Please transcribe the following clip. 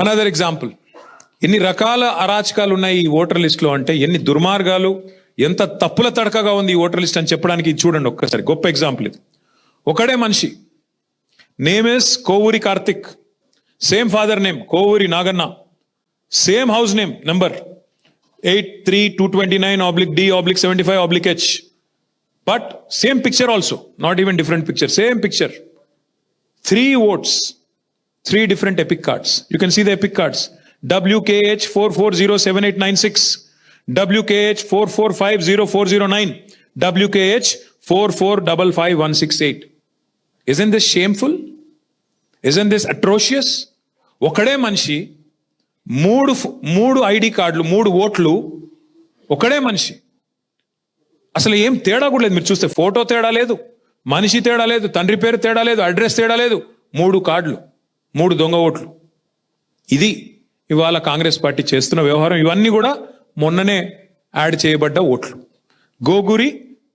Another example, ఎన్ని రకాల అరాచకాలు ఉన్నాయి ఈ ఓటర్ లిస్ట్లో అంటే, ఎన్ని దుర్మార్గాలు, ఎంత తప్పుల తడకగా ఉంది ఈ ఓటర్ లిస్ట్ అని చెప్పడానికి ఇది చూడండి ఒక్కసారి. గొప్ప ఎగ్జాంపుల్ ఇది. ఒకడే మనిషి, name is Kovuri Karthik, same father name Kovuri Naganna, same house name number 83-229/D/75/H, but same picture also, not even different picture, same picture. 3 votes, 3 different epic cards. You can see the epic cards. WKH 4407896, WKH 4450409, WKH 4455168. Isn't this shameful? Isn't this atrocious? ఒకడే మనిషి, మూడు ID కార్డులు, 3 ఓట్లు, ఒకడే మనిషి. అసలు ఏం తేడా కూడా లేదు. మీరు చూస్తే ఫోటో తేడా లేదు, మనిషి తేడా లేదు, తండ్రి పేరు తేడా లేదు, అడ్రస్ తేడా లేదు. 3 కార్డులు, 3 దొంగ ఓట్లు. ఇది ఇవాళ కాంగ్రెస్ పార్టీ చేస్తున్న వ్యవహారం. ఇవన్నీ కూడా మొన్ననే యాడ్ చేయబడ్డ ఓట్లు. గోగురి